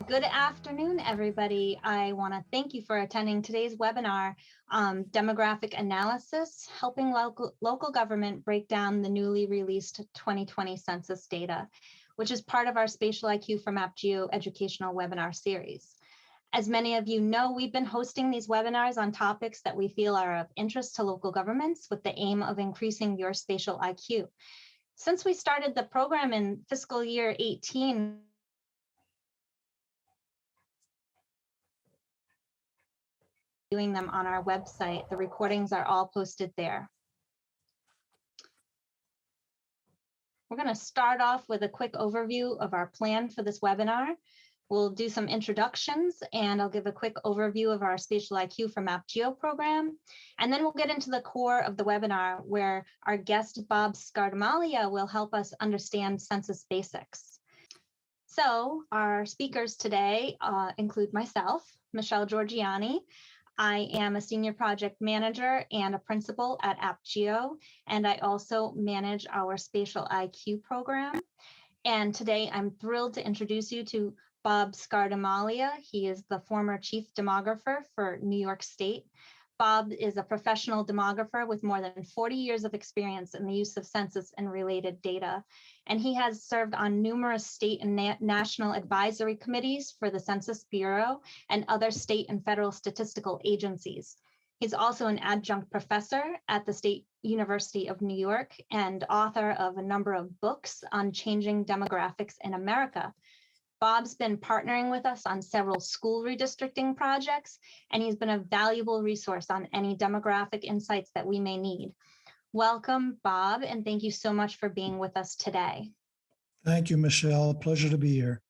Good afternoon, everybody. I want to thank you for attending today's webinar, Demographic Analysis, Helping Local Government Break Down the Newly Released 2020 Census Data, which is part of our Spatial IQ from AppGeo educational webinar series. As many of you know, we've been hosting these webinars on topics that we feel are of interest to local governments with the aim of increasing your spatial IQ. Since we started the program in fiscal year 18, doing them on our website. The recordings are all posted there. We're going to start off with a quick overview of our plan for this webinar. We'll do some introductions and I'll give a quick overview of our Spatial IQ from AppGeo program. And then we'll get into the core of the webinar where our guest Bob Scardamalia will help us understand census basics. So our speakers today include myself, Michele Giorgianni. I am a senior project manager and a principal at AppGeo, and I also manage our Spatial IQ program. And today I'm thrilled to introduce you to Bob Scardamalia. He is the former Chief Demographer for New York State. Bob is a professional demographer with more than 40 years of experience in the use of census and related data. And he has served on numerous state and national advisory committees for the Census Bureau and other state and federal statistical agencies. He's also an adjunct professor at the State University of New York and author of a number of books on changing demographics in America. Bob's been partnering with us on several school redistricting projects, and he's been a valuable resource on any demographic insights that we may need. Welcome, Bob, and thank you so much for being with us today. Thank you, Michelle. Pleasure to be here.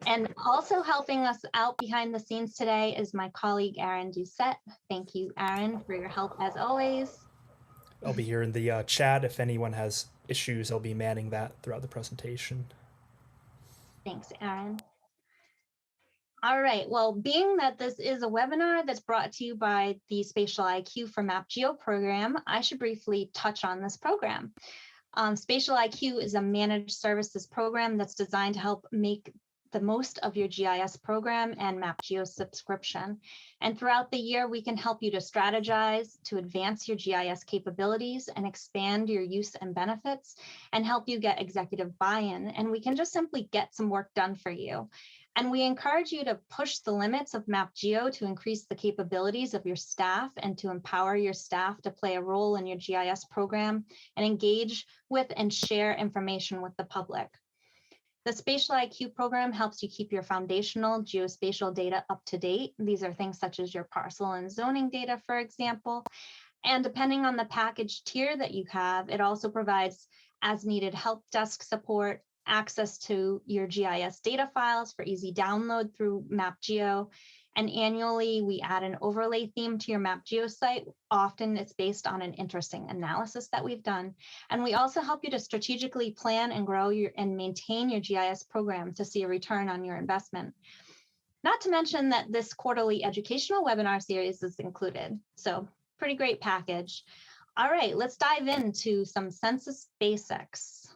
And also helping us out behind the scenes today is my colleague, Aaron Doucette. Thank you, Aaron, for your help as always. I'll be here in the chat. If anyone has issues, I'll be manning that throughout the presentation. Thanks, Aaron. All right, well, being that this is a webinar that's brought to you by the Spatial IQ from AppGeo program, I should briefly touch on this program. Spatial IQ is a managed services program that's designed to help make the most of your GIS program and AppGeo subscription. And throughout the year, we can help you to strategize, to advance your GIS capabilities and expand your use and benefits and help you get executive buy-in. And we can just simply get some work done for you. And we encourage you to push the limits of AppGeo to increase the capabilities of your staff and to empower your staff to play a role in your GIS program and engage with and share information with the public. The Spatial IQ program helps you keep your foundational geospatial data up to date. These are things such as your parcel and zoning data, for example. And depending on the package tier that you have, it also provides as needed help desk support, access to your GIS data files for easy download through AppGeo. And annually, we add an overlay theme to your AppGeo site. Often it's based on an interesting analysis that we've done. And we also help you to strategically plan and grow and maintain your GIS program to see a return on your investment. Not to mention that this quarterly educational webinar series is included. So pretty great package. All right, let's dive into some census basics.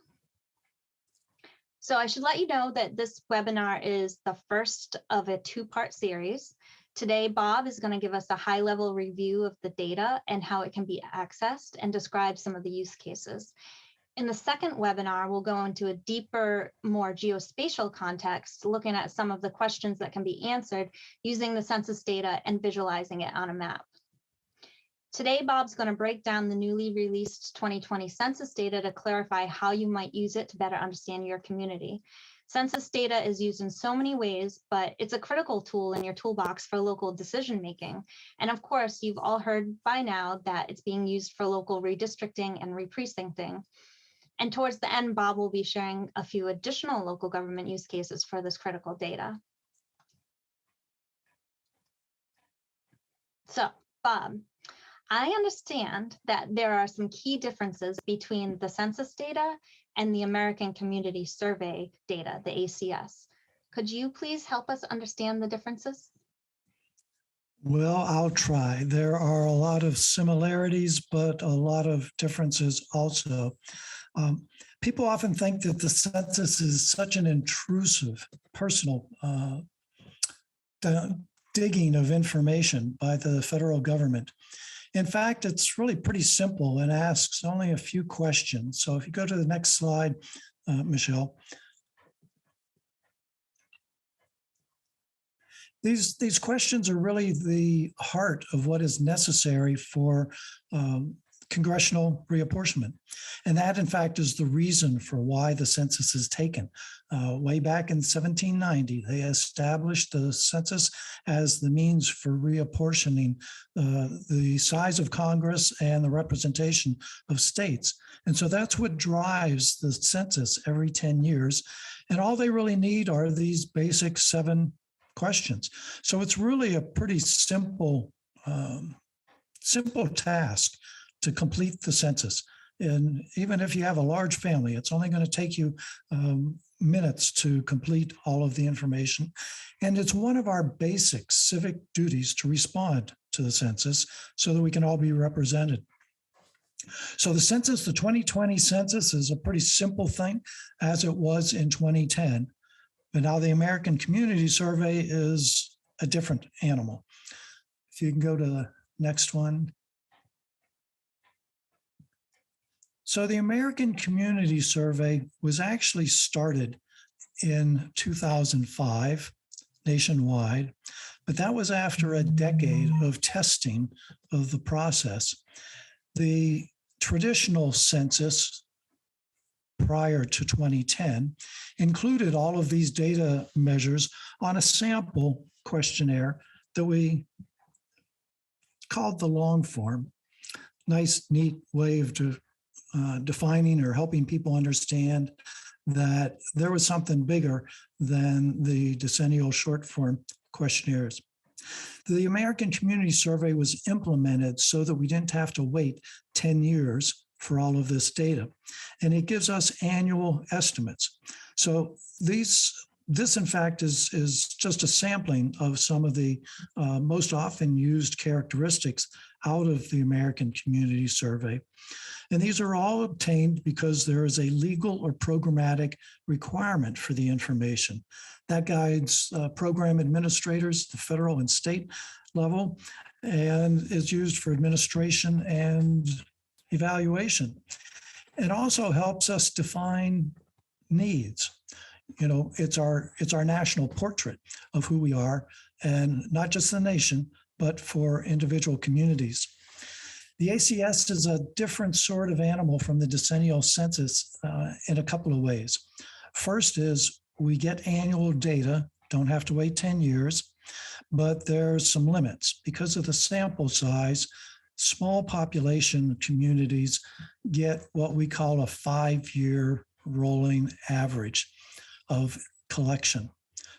So I should let you know that this webinar is the first of a two-part series. Today, Bob is going to give us a high-level review of the data and how it can be accessed and describe some of the use cases. In the second webinar, we'll go into a deeper, more geospatial context, looking at some of the questions that can be answered using the census data and visualizing it on a map. Today, Bob's going to break down the newly released 2020 census data to clarify how you might use it to better understand your community. Census data is used in so many ways, but it's a critical tool in your toolbox for local decision making. And of course, you've all heard by now that it's being used for local redistricting and reprecincting. And towards the end, Bob will be sharing a few additional local government use cases for this critical data. So, Bob, I understand that there are some key differences between the census data and the American Community Survey data, the ACS. Could you please help us understand the differences? Well, I'll try. There are a lot of similarities, but a lot of differences also. People often think that the census is such an intrusive, personal digging of information by the federal government. In fact, it's really pretty simple and asks only a few questions. So if you go to the next slide, Michele. These questions are really the heart of what is necessary for congressional reapportionment. And that, in fact, is the reason for why the census is taken. Way back in 1790, they established the census as the means for reapportioning the size of Congress and the representation of states. And so that's what drives the census every 10 years. And all they really need are these basic 7 questions. So it's really a pretty simple task to complete the census. And even if you have a large family, it's only going to take you minutes to complete all of the information. And it's one of our basic civic duties to respond to the census so that we can all be represented. So the census, the 2020 census, is a pretty simple thing, as it was in 2010. But now the American Community Survey is a different animal. If you can go to the next one. So the American Community Survey was actually started in 2005 nationwide, but that was after a decade of testing of the process. The traditional census prior to 2010 included all of these data measures on a sample questionnaire that we called the long form. Nice, neat way of defining or helping people understand that there was something bigger than the decennial short form questionnaires. The American Community Survey was implemented so that we didn't have to wait 10 years for all of this data. And it gives us annual estimates. So this in fact is just a sampling of some of the most often used characteristics out of the American Community Survey. And these are all obtained because there is a legal or programmatic requirement for the information. That guides program administrators, the federal and state level, and is used for administration and evaluation. It also helps us define needs. You know, it's our national portrait of who we are, and not just the nation, but for individual communities. The ACS is a different sort of animal from the decennial census in a couple of ways. First is we get annual data, don't have to wait 10 years, but there's some limits. Because of the sample size, small population communities get what we call a 5-year rolling average of collection.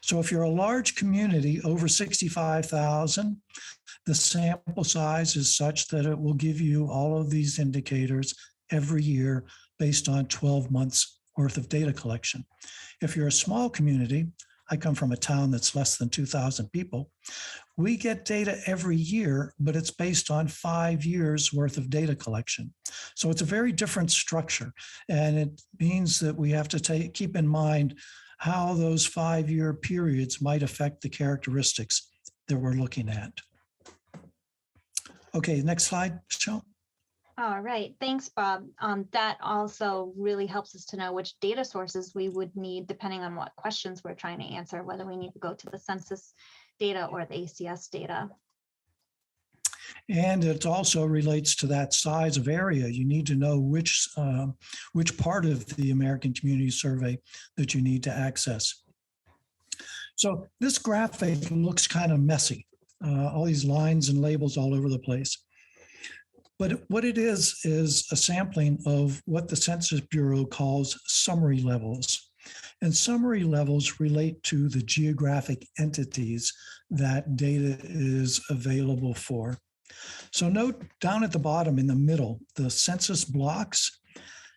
So if you're a large community over 65,000, the sample size is such that it will give you all of these indicators every year based on 12 months worth of data collection. If you're a small community, I come from a town that's less than 2,000 people, we get data every year, but it's based on 5 years worth of data collection. So it's a very different structure. And it means that we have to keep in mind how those 5-year periods might affect the characteristics that we're looking at. Okay, next slide, Michele. All right, thanks, Bob. That also really helps us to know which data sources we would need depending on what questions we're trying to answer, whether we need to go to the census data or the ACS data. And it also relates to that size of area. You need to know which part of the American Community Survey that you need to access. So this graphic looks kind of messy, all these lines and labels all over the place. But what it is a sampling of what the Census Bureau calls summary levels. And summary levels relate to the geographic entities that data is available for. So note down at the bottom in the middle, the census blocks.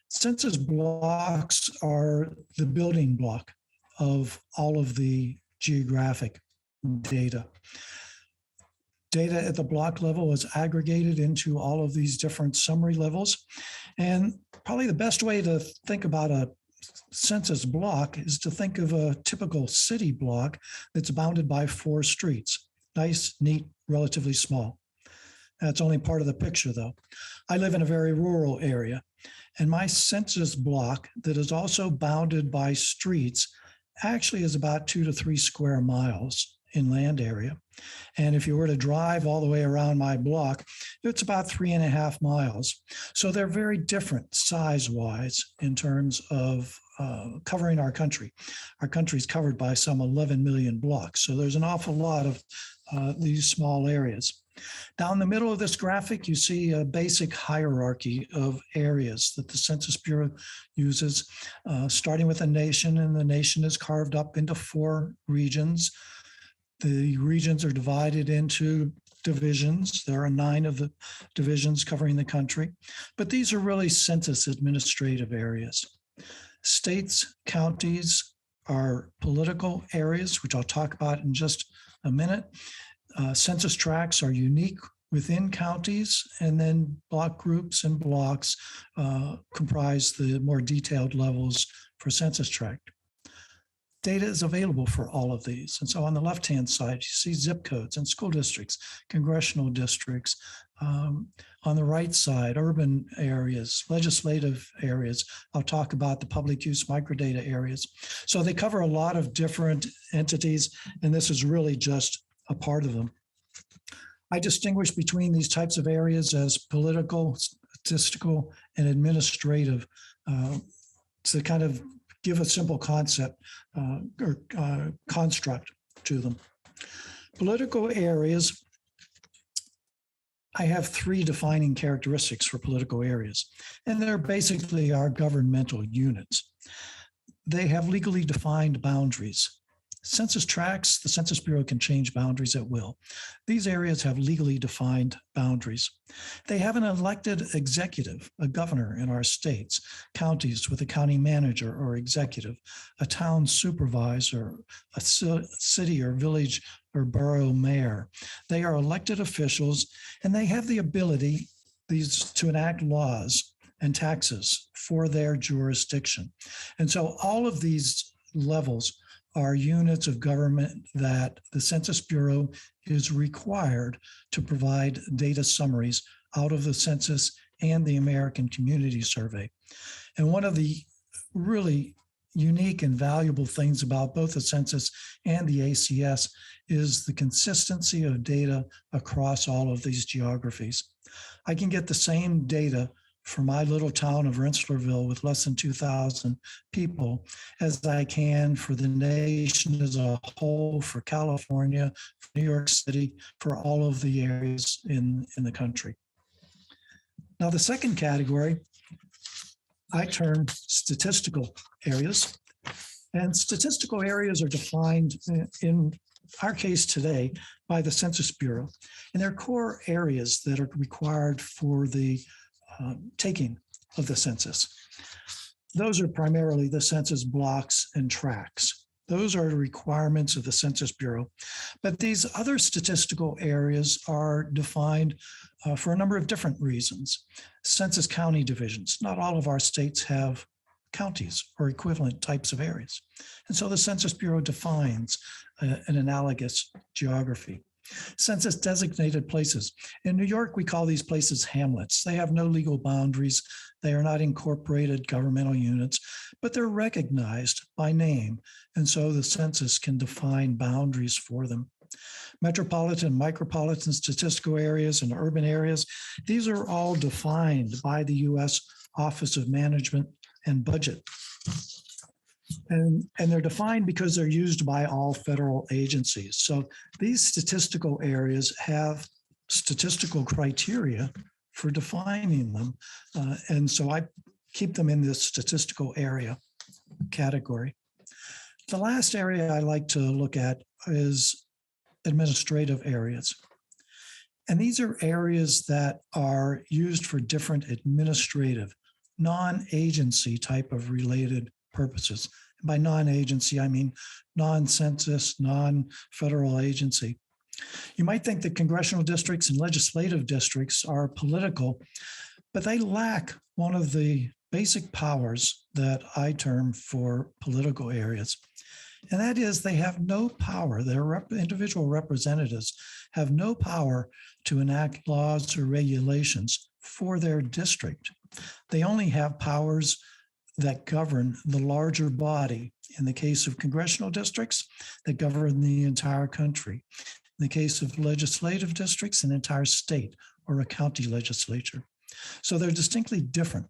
Census blocks are the building block of all of the geographic data. Data at the block level is aggregated into all of these different summary levels. And probably the best way to think about a census block is to think of a typical city block that's bounded by 4 streets. Nice, neat, relatively small. That's only part of the picture, though. I live in a very rural area, and my census block that is also bounded by streets actually is about 2 to 3 square miles in land area. And if you were to drive all the way around my block, it's about 3.5 miles. So they're very different size-wise in terms of covering our country. Our country is covered by some 11 million blocks. So there's an awful lot of these small areas. Down the middle of this graphic, you see a basic hierarchy of areas that the Census Bureau uses, starting with a nation, and the nation is carved up into 4 regions. The regions are divided into divisions. There are 9 of the divisions covering the country, but these are really census administrative areas. States, counties are political areas, which I'll talk about in just a minute. Census tracts are unique within counties, and then block groups and blocks comprise the more detailed levels for census tract. Data is available for all of these. And so on the left-hand side, you see zip codes and school districts, congressional districts. On the right side, urban areas, legislative areas. I'll talk about the public use microdata areas. So they cover a lot of different entities, and this is really just a part of them. I distinguish between these types of areas as political, statistical, and administrative to kind of give a simple concept or construct to them. Political areas, I have 3 defining characteristics for political areas, and they're basically our governmental units. They have legally defined boundaries. Census tracts, the Census Bureau can change boundaries at will. These areas have legally defined boundaries. They have an elected executive, a governor in our states, counties with a county manager or executive, a town supervisor, a city or village or borough mayor. They are elected officials, and they have the ability to enact laws and taxes for their jurisdiction. And so all of these levels are units of government that the Census Bureau is required to provide data summaries out of the census and the American Community Survey. And one of the really unique and valuable things about both the census and the ACS is the consistency of data across all of these geographies. I can get the same data for my little town of Rensselaerville with less than 2,000 people as I can for the nation as a whole, for California, for New York City, for all of the areas in the country. Now, the second category, I term statistical areas. And statistical areas are defined in our case today by the Census Bureau. And they're core areas that are required for the taking of the census. Those are primarily the census blocks and tracts. Those are the requirements of the Census Bureau. But these other statistical areas are defined for a number of different reasons. Census county divisions. Not all of our states have counties or equivalent types of areas. And so the Census Bureau defines an analogous geography. Census designated places. In New York, we call these places hamlets. They have no legal boundaries. They are not incorporated governmental units, but they're recognized by name. And so the census can define boundaries for them. Metropolitan, micropolitan statistical areas and urban areas, these are all defined by the U.S. Office of Management and Budget. And they're defined because they're used by all federal agencies. So these statistical areas have statistical criteria for defining them. And so I keep them in this statistical area category. The last area I like to look at is administrative areas. And these are areas that are used for different administrative, non-agency type of related purposes. And by non-agency, I mean non-census, non-federal agency. You might think that congressional districts and legislative districts are political, but they lack one of the basic powers that I term for political areas. And that is they have no power. Their individual representatives have no power to enact laws or regulations for their district. They only have powers that govern the larger body. In the case of congressional districts, that govern the entire country. In the case of legislative districts, an entire state or a county legislature. So they're distinctly different.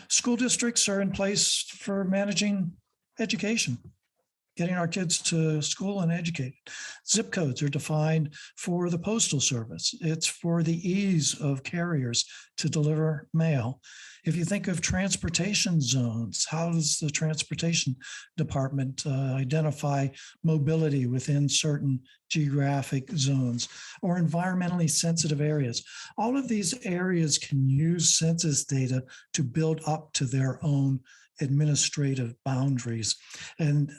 School districts are in place for managing education, getting our kids to school and educated. Zip codes are defined for the Postal Service. It's for the ease of carriers to deliver mail. If you think of transportation zones, how does the transportation department identify mobility within certain geographic zones or environmentally sensitive areas? All of these areas can use census data to build up to their own administrative boundaries and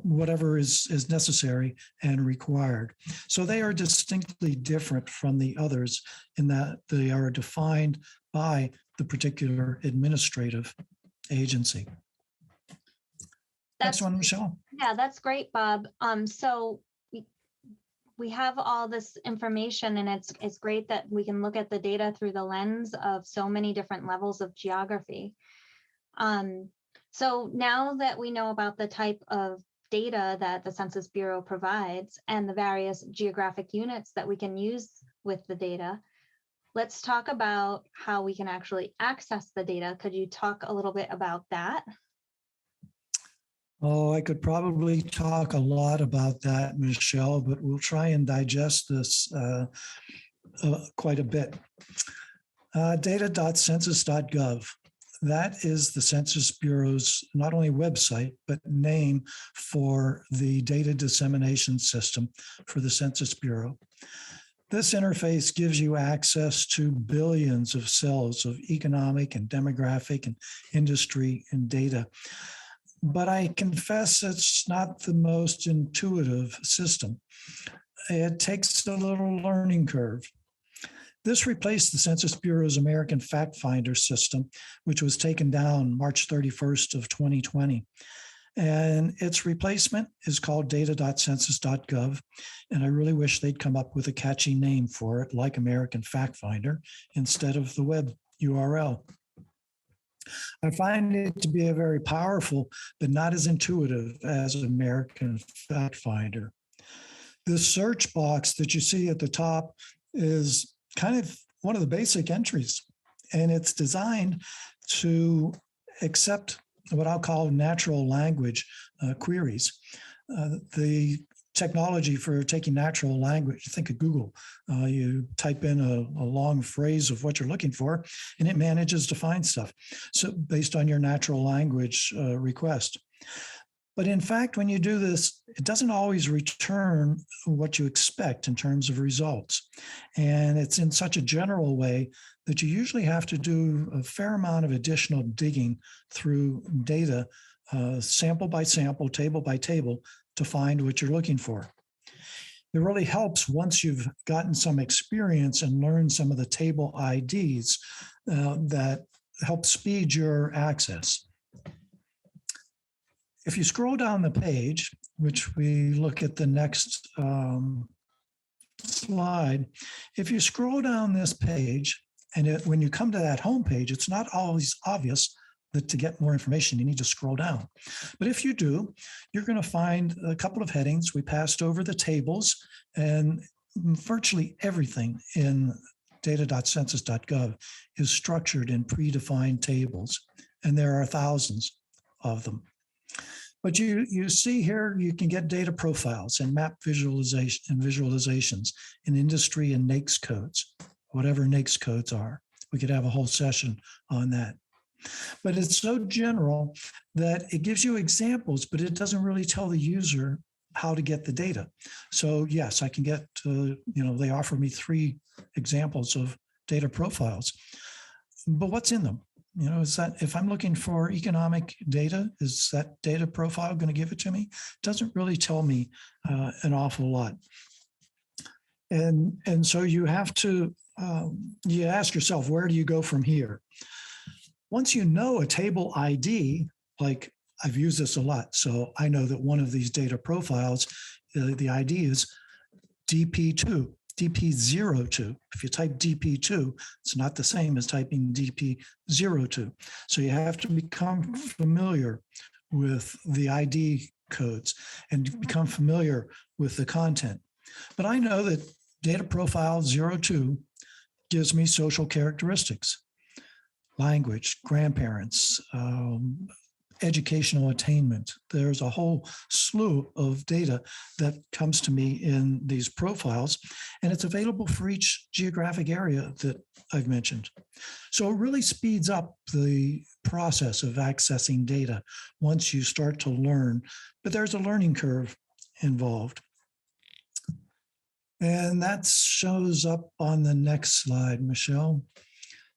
whatever is necessary and required. So they are distinctly different from the others in that they are defined by the particular administrative agency. Next one, Michele. Yeah, that's great, Bob. So we have all this information, and it's great that we can look at the data through the lens of so many different levels of geography. So now that we know about the type of data that the Census Bureau provides and the various geographic units that we can use with the data, let's talk about how we can actually access the data. Could you talk a little bit about that? Oh, I could probably talk a lot about that, Michele, but we'll try and digest this quite a bit. Data.census.gov. That is the Census Bureau's not only website, but name for the data dissemination system for the Census Bureau. This interface gives you access to billions of cells of economic and demographic and industry and data. But I confess it's not the most intuitive system. It takes a little learning curve. This replaced the Census Bureau's American Fact Finder system, which was taken down March 31st of 2020. And its replacement is called data.census.gov. And I really wish they'd come up with a catchy name for it, like American Fact Finder, instead of the web URL. I find it to be a very powerful, but not as intuitive as American Fact Finder. The search box that you see at the top is kind of one of the basic entries, and it's designed to accept what I'll call natural language queries. The technology for taking natural language, think of Google. You type in a long phrase of what you're looking for, and it manages to find stuff. So based on your natural language request. But in fact, when you do this, it doesn't always return what you expect in terms of results. And it's in such a general way that you usually have to do a fair amount of additional digging through data, sample by sample, table by table, to find what you're looking for. It really helps once you've gotten some experience and learned some of the table IDs that help speed your access. If you scroll down the page, which we look at the next slide, if you scroll down this page, and when you come to that home page, it's not always obvious that to get more information, you need to scroll down. But if you do, you're going to find a couple of headings. We passed over the tables, and virtually everything in data.census.gov is structured in predefined tables, and there are thousands of them. But you see here, you can get data profiles and map visualization and visualizations in industry and NAICS codes, whatever NAICS codes are. We could have a whole session on that. But it's so general that it gives you examples, but it doesn't really tell the user how to get the data. So yes, I can get, they offer me 3 examples of data profiles, but what's in them? Is that if I'm looking for economic data, is that data profile going to give it to me? It doesn't really tell me an awful lot. And so you have to, you ask yourself, where do you go from here? Once you know a table ID, like I've used this a lot, so I know that one of these data profiles, the ID is DP2, DP02. If you type DP2, it's not the same as typing DP02. So you have to become familiar with the ID codes and become familiar with the content. But I know that data profile 02 gives me social characteristics, language, grandparents, educational attainment. There's a whole slew of data that comes to me in these profiles, and it's available for each geographic area that I've mentioned. So it really speeds up the process of accessing data once you start to learn, but there's a learning curve involved. And that shows up on the next slide, Michele,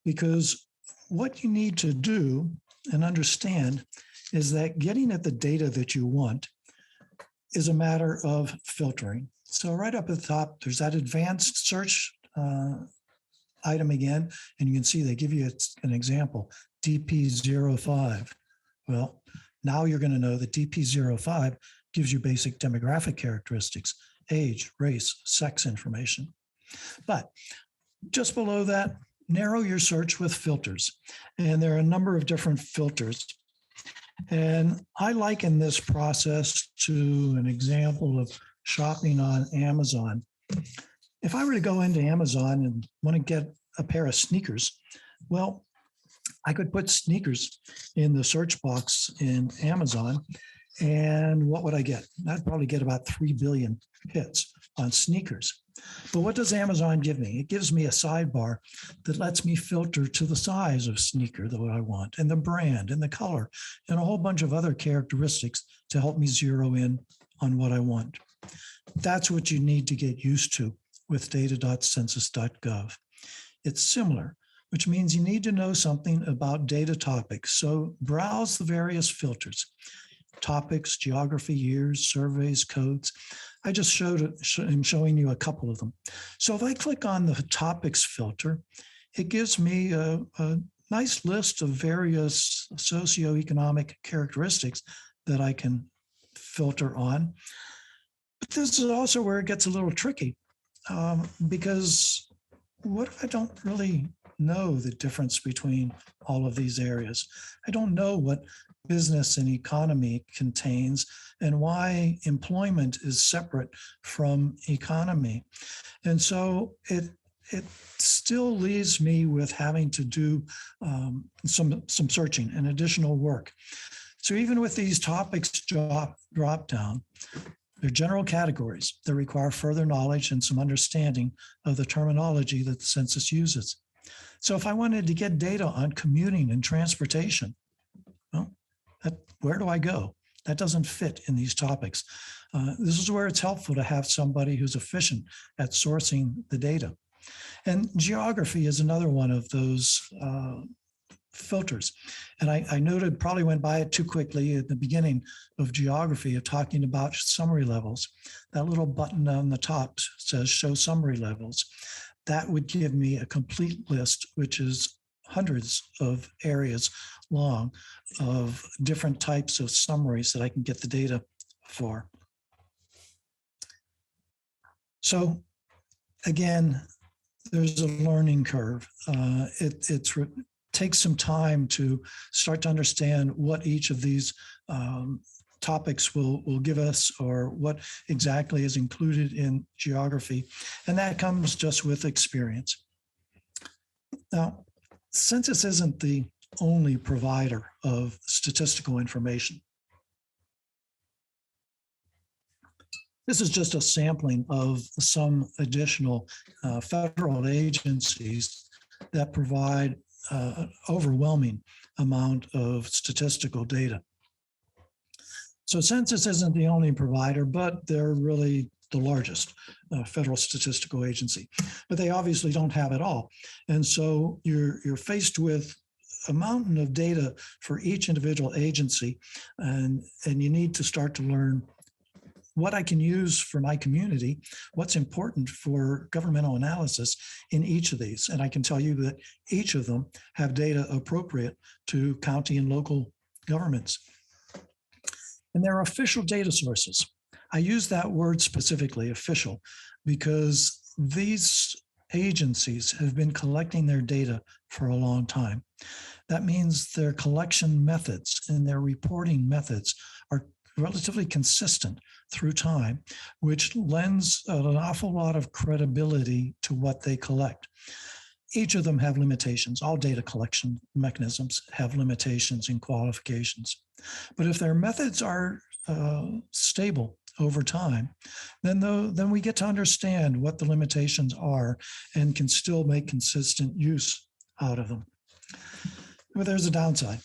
because what you need to do and understand is that getting at the data that you want is a matter of filtering. So right up at the top, there's that advanced search item again, and you can see they give you an example, DP05. Well, now you're going to know that DP05 gives you basic demographic characteristics, age, race, sex information. But just below that, narrow your search with filters. And there are a number of different filters. And I liken this process to an example of shopping on Amazon. If I were to go into Amazon and want to get a pair of sneakers, well, I could put sneakers in the search box in Amazon, and what would I get? I'd probably get about 3 billion hits on sneakers. But what does Amazon give me? It gives me a sidebar that lets me filter to the size of sneaker that I want, and the brand, and the color, and a whole bunch of other characteristics to help me zero in on what I want. That's what you need to get used to with data.census.gov. It's similar, which means you need to know something about data topics. So browse the various filters, topics, geography, years, surveys, codes. I just I'm showing you a couple of them. So if I click on the topics filter, it gives me a nice list of various socioeconomic characteristics that I can filter on. But this is also where it gets a little tricky, because what if I don't really know the difference between all of these areas? I don't know what business and economy contains and why employment is separate from economy. And so it still leaves me with having to do some searching and additional work. So even with these topics drop down, they're general categories that require further knowledge and some understanding of the terminology that the census uses. So if I wanted to get data on commuting and transportation, well, where do I go? That doesn't fit in these topics. This is where it's helpful to have somebody who's efficient at sourcing the data. And geography is another one of those filters. And I noted, probably went by it too quickly at the beginning of geography of talking about summary levels. That little button on the top says show summary levels. That would give me a complete list, which is hundreds of areas long of different types of summaries that I can get the data for. So again, there's a learning curve. It takes some time to start to understand what each of these topics will give us, or what exactly is included in geography. And that comes just with experience. Now, Census isn't the only provider of statistical information. This is just a sampling of some additional federal agencies that provide an overwhelming amount of statistical data. So Census isn't the only provider, but they're really the largest federal statistical agency. But they obviously don't have it all. And so you're faced with a mountain of data for each individual agency, and you need to start to learn what I can use for my community, what's important for governmental analysis in each of these. And I can tell you that each of them have data appropriate to county and local governments. And they're official data sources. I use that word specifically, official, because these agencies have been collecting their data for a long time. That means their collection methods and their reporting methods are relatively consistent through time, which lends an awful lot of credibility to what they collect. Each of them have limitations. All data collection mechanisms have limitations and qualifications. But if their methods are stable over time, then we get to understand what the limitations are and can still make consistent use out of them. But there's a downside.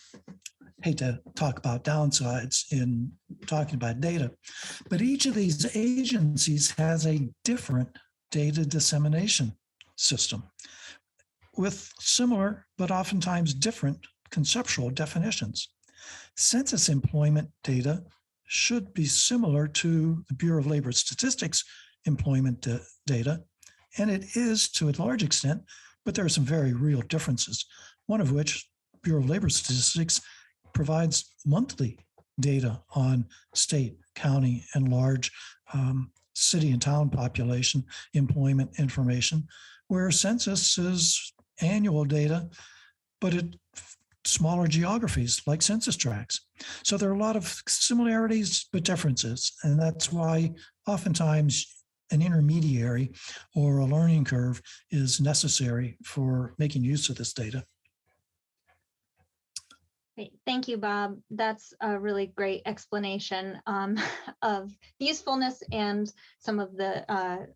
Hate to talk about downsides in talking about data, but each of these agencies has a different data dissemination system with similar but oftentimes different conceptual definitions. Census employment data should be similar to the Bureau of Labor Statistics employment data, and it is to a large extent, but there are some very real differences, one of which Bureau of Labor Statistics provides monthly data on state, county, and large city and town population employment information, where Census is annual data, but it smaller geographies like census tracts. So there are a lot of similarities but differences, and that's why oftentimes an intermediary or a learning curve is necessary for making use of this data. Great. Thank you, Bob. That's a really great explanation of usefulness and some of the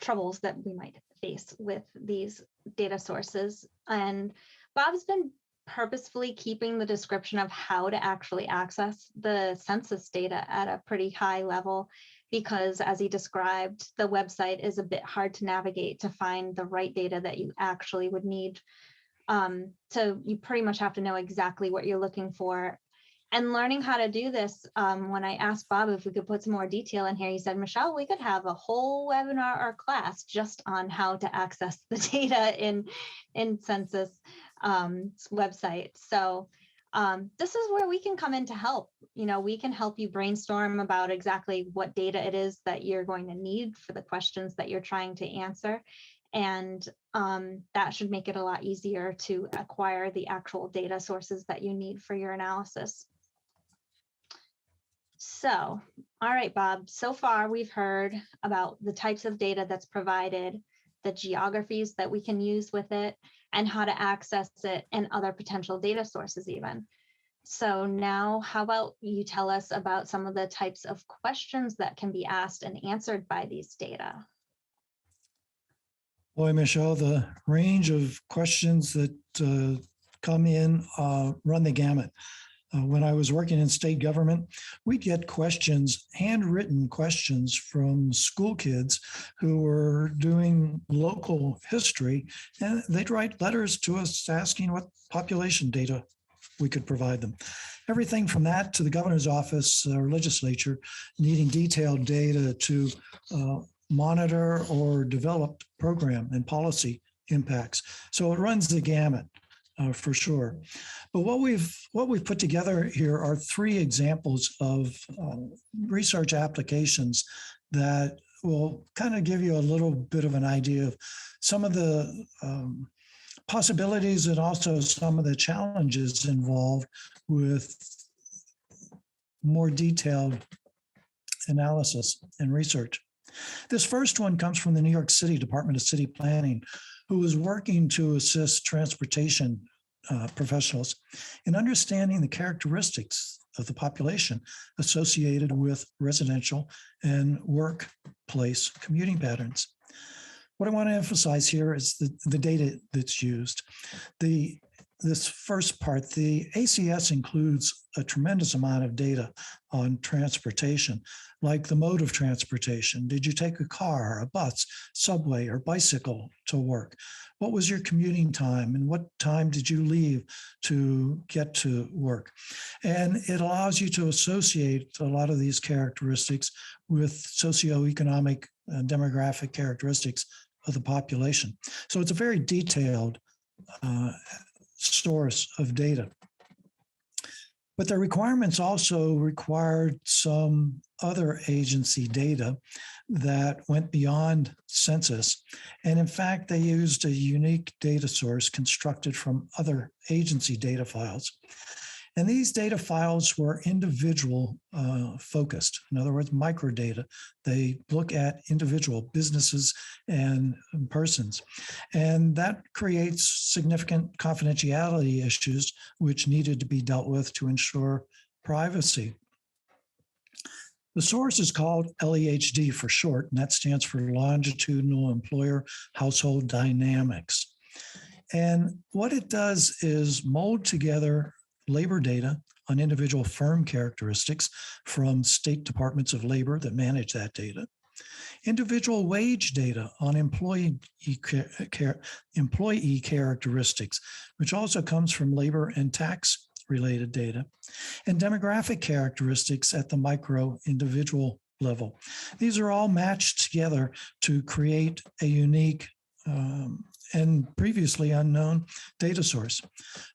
troubles that we might face with these data sources. And Bob's been purposefully keeping the description of how to actually access the census data at a pretty high level, because as he described, the website is a bit hard to navigate to find the right data that you actually would need. So you pretty much have to know exactly what you're looking for. And learning how to do this, when I asked Bob if we could put some more detail in here, he said, Michelle, we could have a whole webinar or class just on how to access the data in Census website. So this is where we can come in to help. You know, we can help you brainstorm about exactly what data it is that you're going to need for the questions that you're trying to answer. And that should make it a lot easier to acquire the actual data sources that you need for your analysis. So, all right, Bob, so far we've heard about the types of data that's provided, the geographies that we can use with it, and how to access it and other potential data sources even. So now how about you tell us about some of the types of questions that can be asked and answered by these data? Boy, Michelle, the range of questions that come in run the gamut. When I was working in state government, we'd get questions, handwritten questions from school kids who were doing local history, and they'd write letters to us asking what population data we could provide them. Everything from that to the governor's office or legislature needing detailed data to monitor or develop program and policy impacts. So it runs the gamut for sure. But what we've put together here are three examples of research applications that will kind of give you a little bit of an idea of some of the possibilities and also some of the challenges involved with more detailed analysis and research. This first one comes from the New York City Department of City Planning, who is working to assist transportation professionals in understanding the characteristics of the population associated with residential and workplace commuting patterns. What I want to emphasize here is the data that's used. The this first part, the ACS includes a tremendous amount of data on transportation, like the mode of transportation. Did you take a car, a bus, subway, or bicycle to work? What was your commuting time, and what time did you leave to get to work? And it allows you to associate a lot of these characteristics with socioeconomic and demographic characteristics of the population. So it's a very detailed source of data. But the requirements also required some other agency data that went beyond census. And in fact, they used a unique data source constructed from other agency data files. And these data files were individual focused. In other words, microdata. They look at individual businesses and persons. And that creates significant confidentiality issues which needed to be dealt with to ensure privacy. The source is called LEHD for short, and that stands for Longitudinal Employer Household Dynamics. And what it does is mold together labor data on individual firm characteristics from state departments of labor that manage that data, individual wage data on employee characteristics, which also comes from labor and tax related data, and demographic characteristics at the micro individual level. These are all matched together to create a unique and previously unknown data source.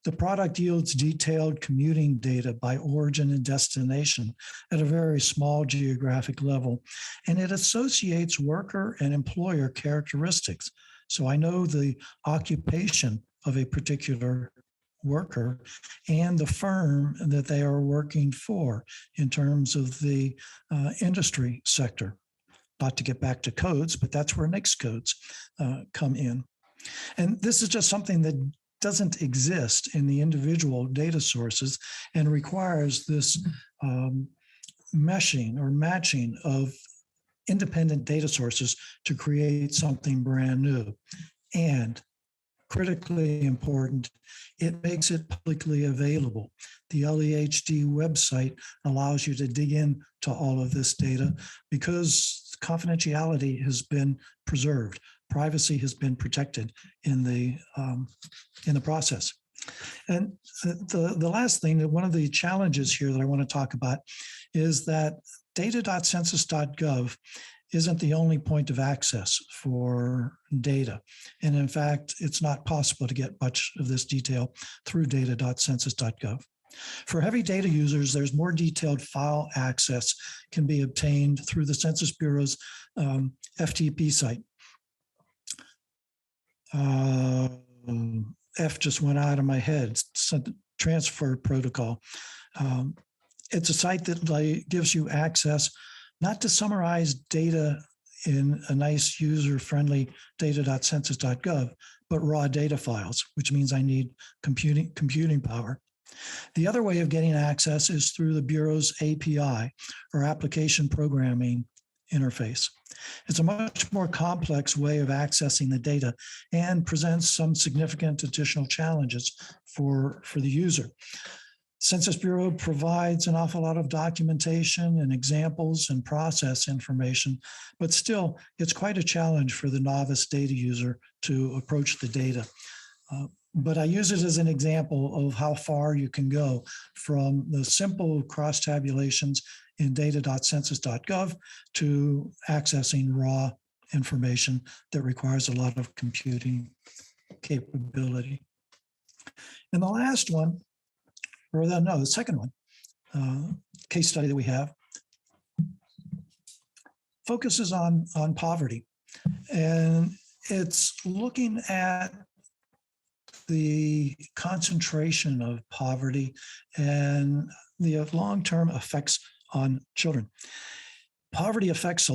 The product yields detailed commuting data by origin and destination at a very small geographic level, and it associates worker and employer characteristics. So I know the occupation of a particular worker and the firm that they are working for in terms of the industry sector. Not to get back to codes, but that's where NAICS codes come in. And this is just something that doesn't exist in the individual data sources and requires this meshing or matching of independent data sources to create something brand new. And critically important, it makes it publicly available. The LEHD website allows you to dig into all of this data because confidentiality has been preserved. Privacy has been protected in the process. And the last thing, that one of the challenges here that I want to talk about is that data.census.gov isn't the only point of access for data. And in fact, it's not possible to get much of this detail through data.census.gov. For heavy data users, there's more detailed file access can be obtained through the Census Bureau's FTP site. F just went out of my head, transfer protocol. It's a site that gives you access not to summarize data in a nice user-friendly data.census.gov, but raw data files, which means I need computing power. The other way of getting access is through the Bureau's API, or Application Programming Interface. It's a much more complex way of accessing the data and presents some significant additional challenges for the user. Census Bureau provides an awful lot of documentation and examples and process information, but still, it's quite a challenge for the novice data user to approach the data. But I use it as an example of how far you can go from the simple cross tabulations in data.census.gov to accessing raw information that requires a lot of computing capability. And the last one, the second one, case study that we have, focuses on poverty. And it's looking at the concentration of poverty and the long-term effects on children. Poverty affects a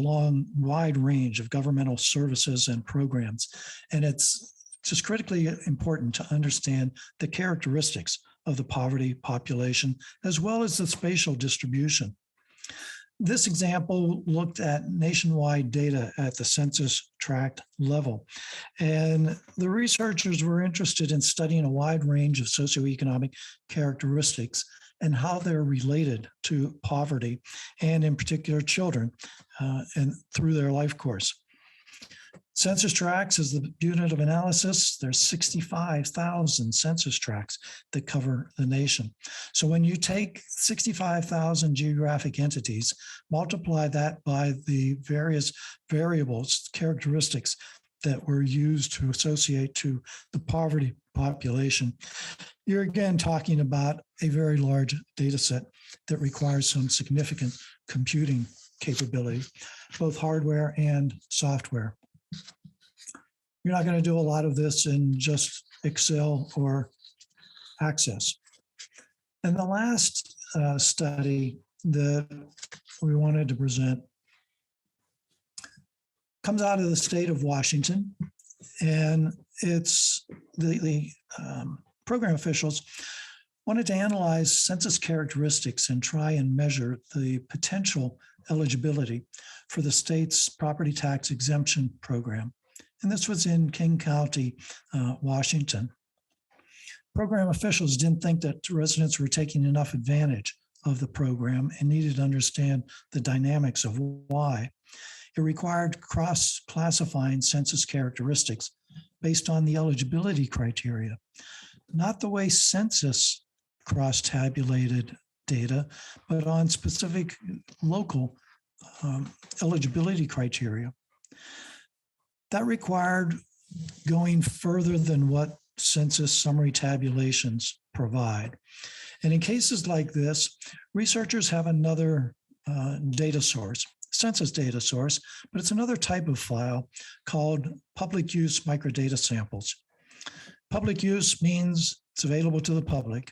wide range of governmental services and programs, and it's just critically important to understand the characteristics of the poverty population, as well as the spatial distribution. This example looked at nationwide data at the census tract level. And the researchers were interested in studying a wide range of socioeconomic characteristics and how they're related to poverty, and in particular children, and through their life course. Census tracts is the unit of analysis. There's 65,000 census tracts that cover the nation. So when you take 65,000 geographic entities, multiply that by the various variables, characteristics that were used to associate to the poverty population, you're again talking about a very large data set that requires some significant computing capability, both hardware and software. You're not going to do a lot of this in just Excel or Access. And the last study that we wanted to present comes out of the state of Washington, and it's the program officials wanted to analyze census characteristics and try and measure the potential eligibility for the state's property tax exemption program. And this was in King County, Washington. Program officials didn't think that residents were taking enough advantage of the program and needed to understand the dynamics of why. It required cross-classifying census characteristics based on the eligibility criteria, not the way census cross-tabulated data, but on specific local eligibility criteria. That required going further than what census summary tabulations provide. And in cases like this, researchers have another data source, census data source, but it's another type of file called public use microdata samples. Public use means it's available to the public.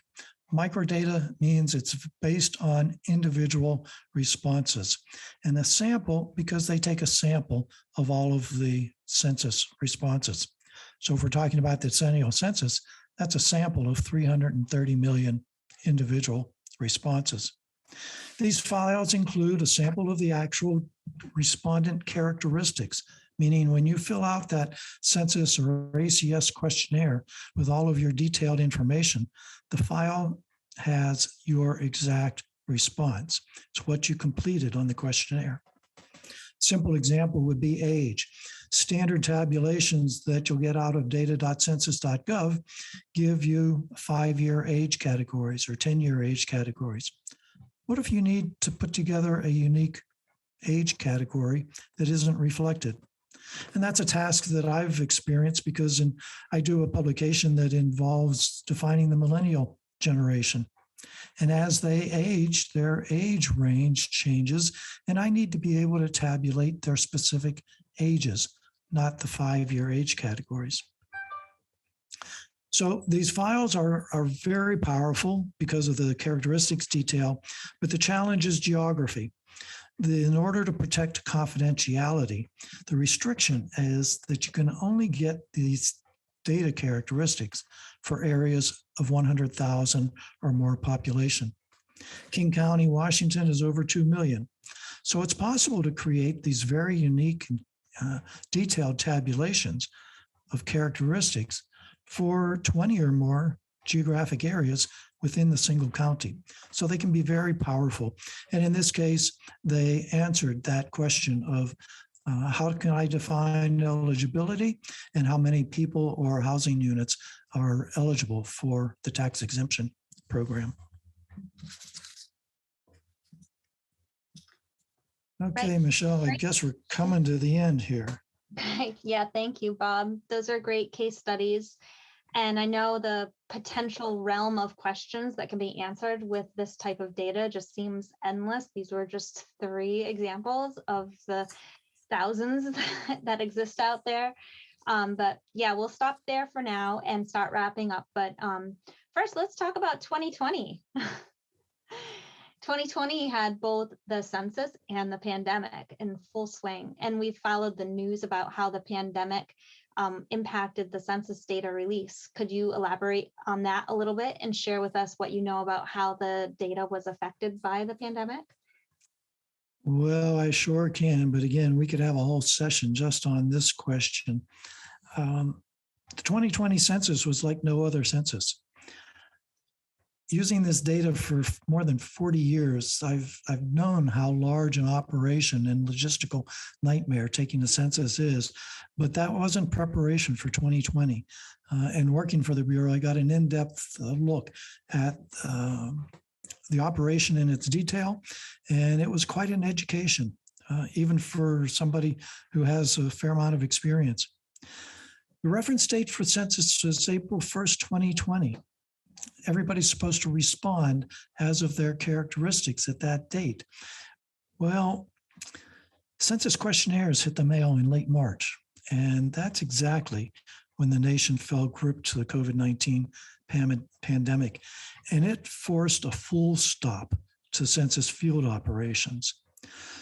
Microdata means it's based on individual responses. And a sample, because they take a sample of all of the census responses. So if we're talking about the decennial census, that's a sample of 330 million individual responses. These files include a sample of the actual respondent characteristics, meaning when you fill out that census or ACS questionnaire with all of your detailed information, the file has your exact response. It's what you completed on the questionnaire. Simple example would be age. Standard tabulations that you'll get out of data.census.gov give you 5-year age categories or 10-year age categories. What if you need to put together a unique age category that isn't reflected? And that's a task that I've experienced because I do a publication that involves defining the millennial generation. And as they age, their age range changes, and I need to be able to tabulate their specific ages, not the 5-year age categories. So these files are very powerful because of the characteristics detail, but the challenge is geography. In order to protect confidentiality, the restriction is that you can only get these data characteristics for areas of 100,000 or more population. King County, Washington is over 2 million. So it's possible to create these very unique, detailed tabulations of characteristics for 20 or more geographic areas within the single county. So they can be very powerful. And in this case, they answered that question of how can I define eligibility and how many people or housing units are eligible for the tax exemption program. Okay, Right. Michelle, I guess we're coming to the end here. Yeah, thank you, Bob. Those are great case studies. And I know the potential realm of questions that can be answered with this type of data just seems endless. These were just 3 examples of the thousands that exist out there. But yeah, we'll stop there for now and start wrapping up. But first, let's talk about 2020. 2020 had both the census and the pandemic in full swing. And we followed the news about how the pandemic impacted the census data release. Could you elaborate on that a little bit and share with us what you know about how the data was affected by the pandemic? Well, I sure can. But again, we could have a whole session just on this question. The 2020 census was like no other census. Using this data for more than 40 years, I've known how large an operation and logistical nightmare taking the census is, but that wasn't preparation for 2020. And working for the Bureau, I got an in-depth look at the operation in its detail, and it was quite an education, even for somebody who has a fair amount of experience. The reference date for census is April 1st, 2020. Everybody's supposed to respond as of their characteristics at that date. Well, census questionnaires hit the mail in late March, and that's exactly when the nation fell grip to the COVID-19 pandemic, and it forced a full stop to census field operations.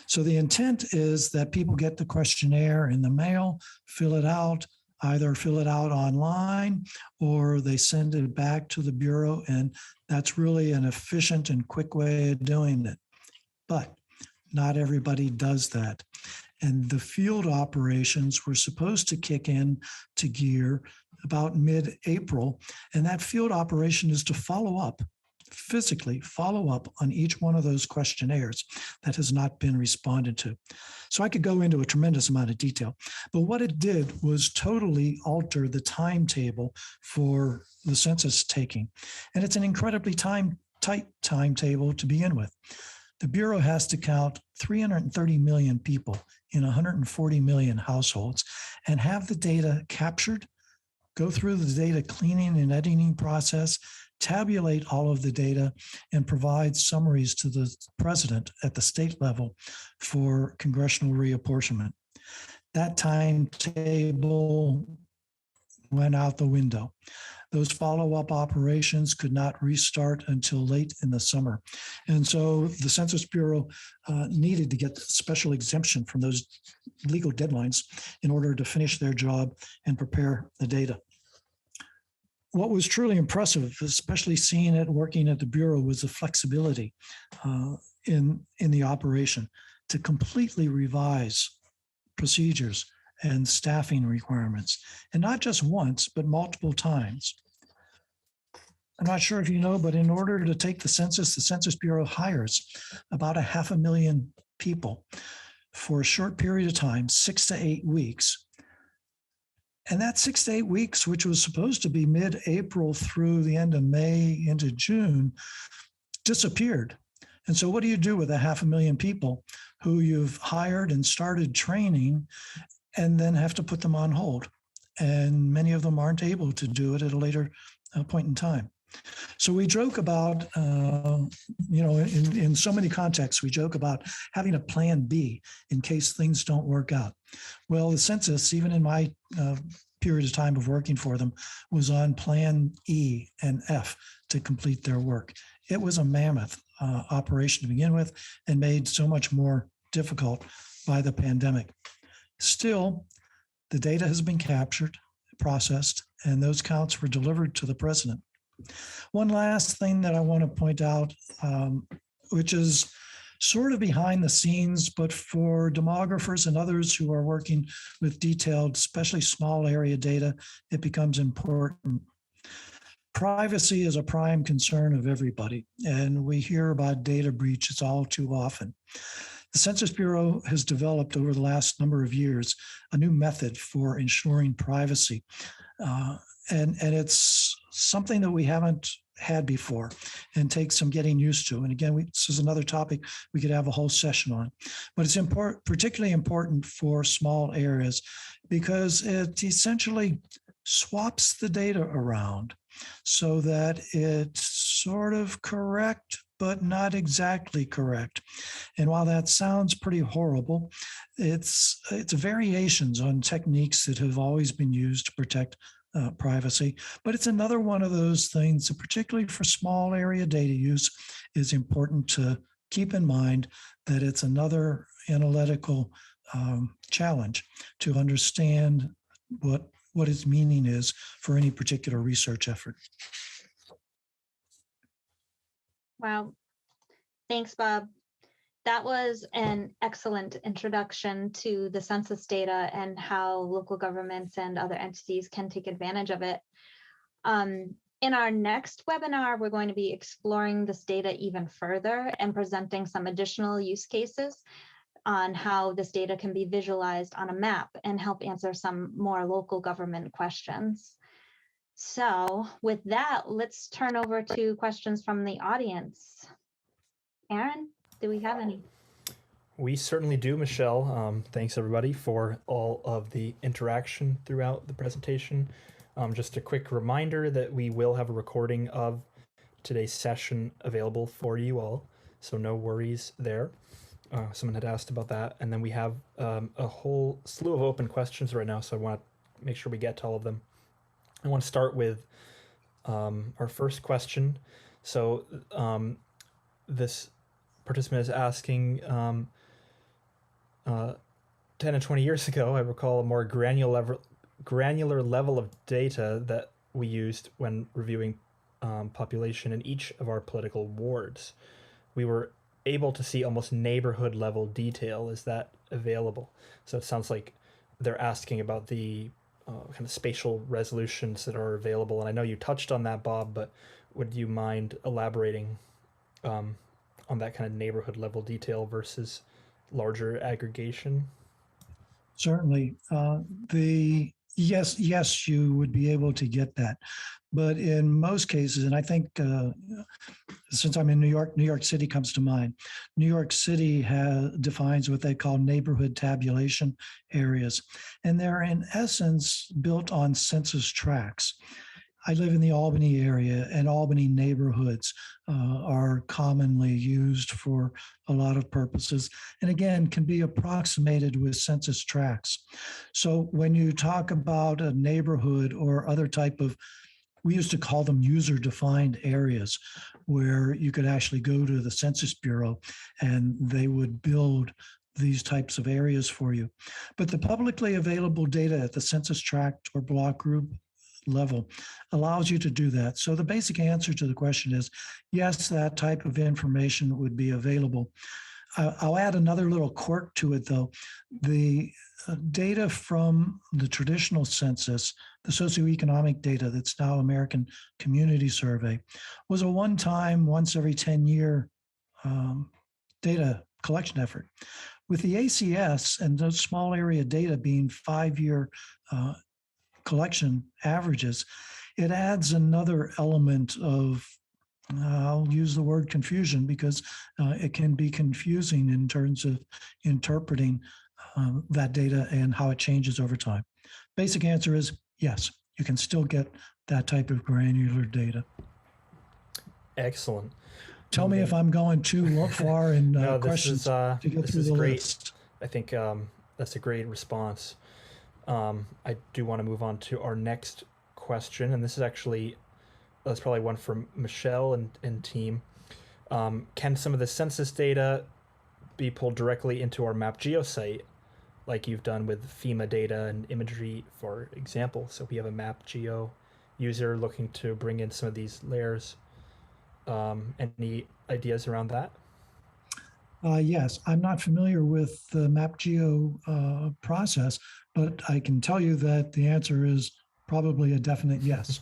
So the intent is that people get the questionnaire in the mail, fill it out, either fill it out online or they send it back to the Bureau, and that's really an efficient and quick way of doing it. But not everybody does that. And the field operations were supposed to kick in to gear about mid-April, and that field operation is to physically follow up on each one of those questionnaires that has not been responded to. So I could go into a tremendous amount of detail, but what it did was totally alter the timetable for the census taking. And it's an incredibly tight timetable to begin with. The Bureau has to count 330 million people in 140 million households and have the data captured, go through the data cleaning and editing process, tabulate all of the data, and provide summaries to the president at the state level for congressional reapportionment. That timetable went out the window. Those follow-up operations could not restart until late in the summer. And so the Census Bureau needed to get special exemption from those legal deadlines in order to finish their job and prepare the data. What was truly impressive, especially seeing it working at the Bureau, was the flexibility in the operation to completely revise procedures and staffing requirements, and not just once, but multiple times. I'm not sure if you know, but in order to take the Census Bureau hires about 500,000 people for a short period of time, 6 to 8 weeks. And that 6 to 8 weeks, which was supposed to be mid-April through the end of May into June, disappeared. And so what do you do with 500,000 people who you've hired and started training and then have to put them on hold? And many of them aren't able to do it at a later point in time. So we joke about, in so many contexts, we joke about having a plan B in case things don't work out. Well, the census, even in my period of time of working for them, was on plan E and F to complete their work. It was a mammoth operation to begin with and made so much more difficult by the pandemic. Still, the data has been captured, processed, and those counts were delivered to the president. One last thing that I want to point out, which is sort of behind the scenes, but for demographers and others who are working with detailed, especially small area data, it becomes important. Privacy is a prime concern of everybody, and we hear about data breaches all too often. The Census Bureau has developed over the last number of years a new method for ensuring privacy. And it's something that we haven't had before and takes some getting used to. And again, this is another topic we could have a whole session on. But it's particularly important for small areas because it essentially swaps the data around so that it's sort of correct, but not exactly correct. And while that sounds pretty horrible, it's variations on techniques that have always been used to protect privacy. But it's another one of those things that, particularly for small area data use, is important to keep in mind that it's another analytical challenge to understand what its meaning is for any particular research effort. Wow. Thanks, Bob. That was an excellent introduction to the census data and how local governments and other entities can take advantage of it. In our next webinar, we're going to be exploring this data even further and presenting some additional use cases on how this data can be visualized on a map and help answer some more local government questions. So with that, let's turn over to questions from the audience. Aaron, do we have any? We certainly do, Michelle. Thanks everybody for all of the interaction throughout the presentation. Just a quick reminder that we will have a recording of today's session available for you all, so no worries there. Someone had asked about that, and then we have a whole slew of open questions right now, so I want to make sure we get to all of them. I want to start with our first question. So this participant is asking, 10 and 20 years ago, I recall a more granular level of data that we used when reviewing population in each of our political wards. We were able to see almost neighborhood level detail. Is that available? So it sounds like they're asking about the kind of spatial resolutions that are available. And I know you touched on that, Bob, but would you mind elaborating on that kind of neighborhood level detail versus larger aggregation? Certainly. Yes, you would be able to get that. But in most cases, and I think since I'm in New York City comes to mind. New York City defines what they call neighborhood tabulation areas. And they're in essence built on census tracts. I live in the Albany area, and Albany neighborhoods are commonly used for a lot of purposes, and again, can be approximated with census tracts. So when you talk about a neighborhood or other type of, we used to call them user-defined areas, where you could actually go to the Census Bureau and they would build these types of areas for you. But the publicly available data at the census tract or block group level allows you to do that. So the basic answer to the question is yes, that type of information would be available. I'll add another little quirk to it, though. The data from the traditional census, the socioeconomic data that's now American Community Survey, was a one-time, once every 10-year data collection effort. With the ACS and those small area data being 5-year collection averages, it adds another element of, I'll use the word confusion, because it can be confusing in terms of interpreting that data and how it changes over time. Basic answer is yes, you can still get that type of granular data. Excellent. Tell me if I'm going too far in no, questions to get through the great. list. I think that's a great response. I do want to move on to our next question, and this is actually, that's probably one from Michele and team. Can some of the census data be pulled directly into our AppGeo site, like you've done with FEMA data and imagery, for example? So we have a AppGeo user looking to bring in some of these layers. Any ideas around that? Yes, I'm not familiar with the AppGeo process, but I can tell you that the answer is probably a definite yes.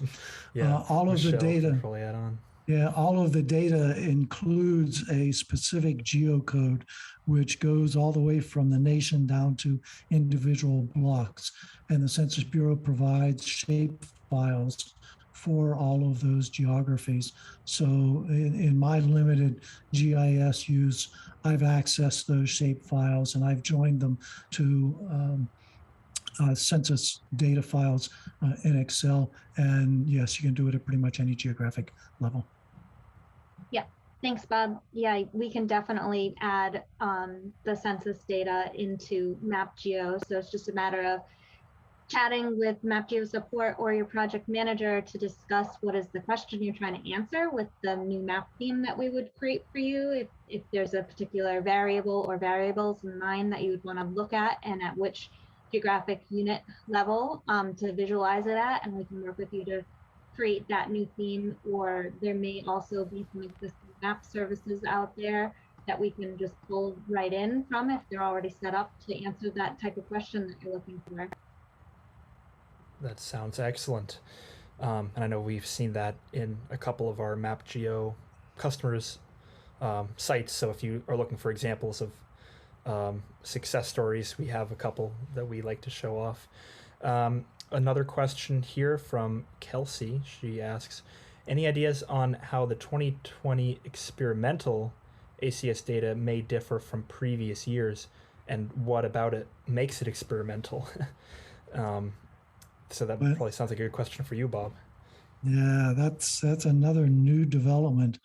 Yeah, all of the data. Probably add on. Yeah, all of the data includes a specific geocode, which goes all the way from the nation down to individual blocks. And the Census Bureau provides shape files for all of those geographies. So in my limited GIS use, I've accessed those shape files and I've joined them to census data files in Excel. And yes, you can do it at pretty much any geographic level. Yeah, thanks, Bob. Yeah, we can definitely add the census data into AppGeo. So it's just a matter of chatting with AppGeo support or your project manager to discuss what is the question you're trying to answer with the new map theme that we would create for you. If there's a particular variable or variables in mind that you would want to look at, and at which geographic unit level to visualize it at, and we can work with you to create that new theme. Or there may also be some existing map services out there that we can just pull right in from if they're already set up to answer that type of question that you're looking for. That sounds excellent. And I know we've seen that in a couple of our AppGeo customers' sites. So if you are looking for examples of success stories, we have a couple that we like to show off. Another question here from Kelsey. She asks, any ideas on how the 2020 experimental ACS data may differ from previous years, and what about it makes it experimental? So that probably sounds like a good question for you, Bob. Yeah, that's another new development.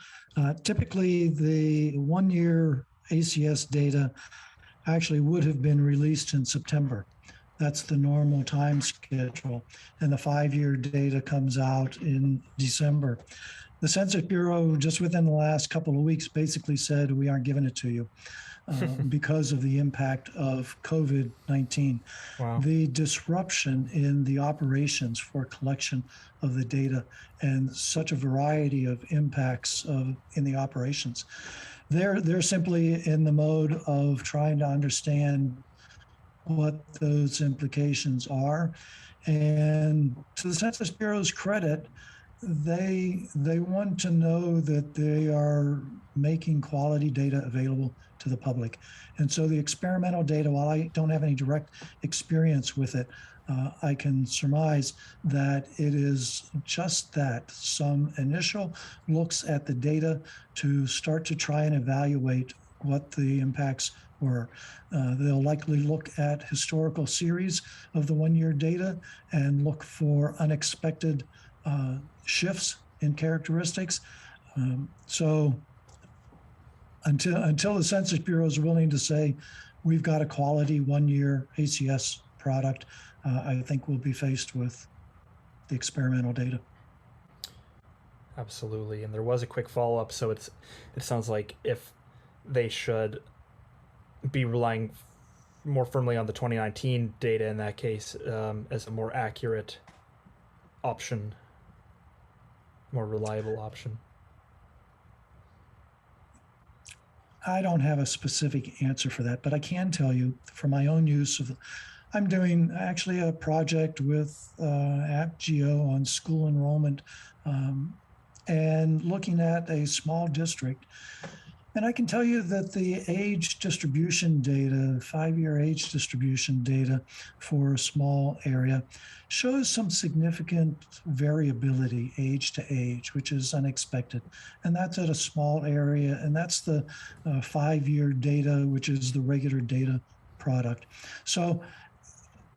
Typically, the 1-year ACS data actually would have been released in September. That's the normal time schedule. And the 5-year data comes out in December. The Census Bureau, just within the last couple of weeks, basically said, we aren't giving it to you because of the impact of COVID-19. Wow. The disruption in the operations for collection of the data and such a variety of impacts in the operations. They're simply in the mode of trying to understand what those implications are. And to the Census Bureau's credit, they want to know that they are making quality data available to the public. And so the experimental data, while I don't have any direct experience with it, I can surmise that it is just that, some initial looks at the data to start to try and evaluate what the impacts were. They'll likely look at historical series of the 1-year data and look for unexpected shifts in characteristics. So until the Census Bureau is willing to say, we've got a quality 1-year ACS product, I think we'll be faced with the experimental data. Absolutely. And there was a quick follow-up. So it sounds like if they should be relying more firmly on the 2019 data in that case as a more accurate option, more reliable option. I don't have a specific answer for that, but I can tell you from my own use of, I'm doing actually a project with AppGeo on school enrollment and looking at a small district. And I can tell you that the age distribution data, 5-year age distribution data for a small area shows some significant variability age to age, which is unexpected. And that's at a small area. And that's the 5-year data, which is the regular data product. So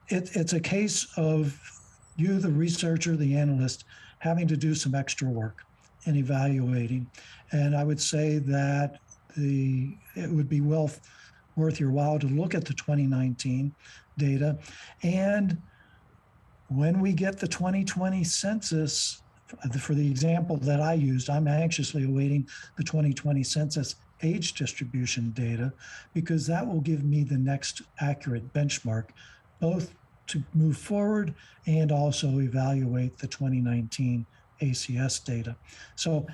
it's a case of you, the researcher, the analyst, having to do some extra work in evaluating. And I would say that it would be worth your while to look at the 2019 data. And when we get the 2020 census, for the example that I used, I'm anxiously awaiting the 2020 census age distribution data, because that will give me the next accurate benchmark, both to move forward and also evaluate the 2019 ACS data. So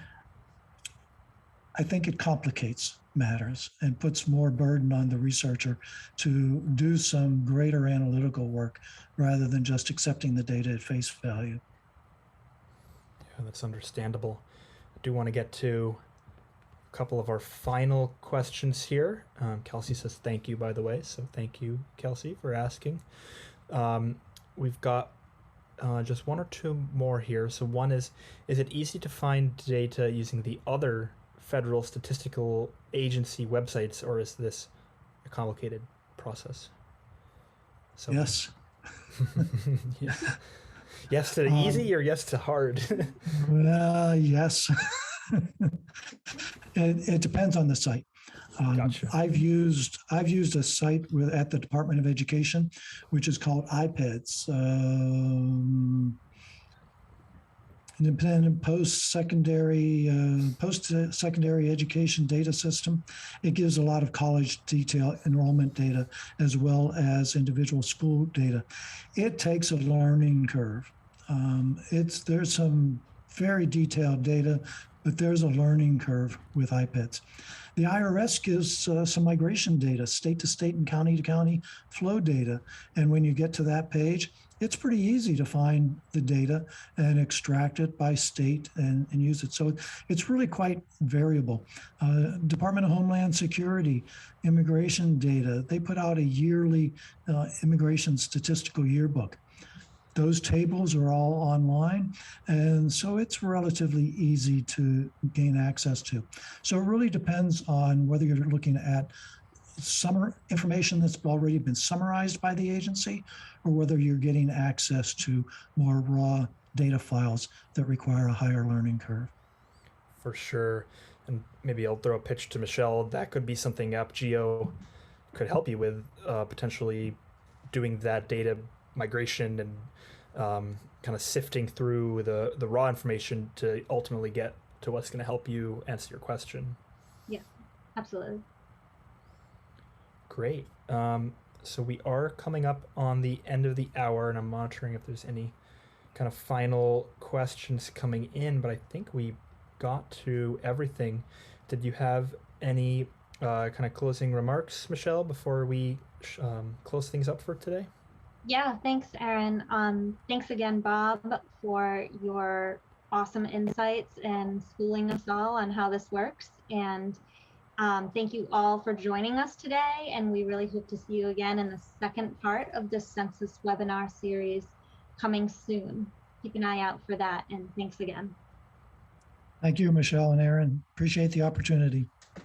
I think it complicates matters and puts more burden on the researcher to do some greater analytical work rather than just accepting the data at face value. Yeah, that's understandable. I do want to get to a couple of our final questions here. Kelsey says thank you, by the way. So thank you, Kelsey, for asking. We've got just one or two more here. So one is it easy to find data using the other federal statistical agency websites, or is this a complicated process? So yes. Yes. Yes to easy or yes to hard? Yes. It depends on the site. Gotcha. I've used a site at the Department of Education, which is called IPEDS, Independent Post-Secondary Education Data System. It gives a lot of college enrollment data as well as individual school data. It takes a learning curve. There's some very detailed data, but there's a learning curve with iPads. The IRS gives some migration data, state to state and county to county flow data. And when you get to that page, it's pretty easy to find the data and extract it by state and use it. So it's really quite variable. Department of Homeland Security, immigration data, they put out a yearly immigration statistical yearbook. Those tables are all online, and so it's relatively easy to gain access to. So it really depends on whether you're looking at information that's already been summarized by the agency, or whether you're getting access to more raw data files that require a higher learning curve. For sure. And maybe I'll throw a pitch to Michele. That could be something AppGeo could help you with, potentially doing that data migration and kind of sifting through the raw information to ultimately get to what's going to help you answer your question. Yeah, absolutely. Great. So we are coming up on the end of the hour, and I'm monitoring if there's any kind of final questions coming in, but I think we got to everything. Did you have any kind of closing remarks, Michele, before we close things up for today? Yeah, thanks, Aaron. Thanks again, Bob, for your awesome insights and schooling us all on how this works. And thank you all for joining us today. And we really hope to see you again in the second part of this Census webinar series coming soon. Keep an eye out for that. And thanks again. Thank you, Michele and Aaron. Appreciate the opportunity.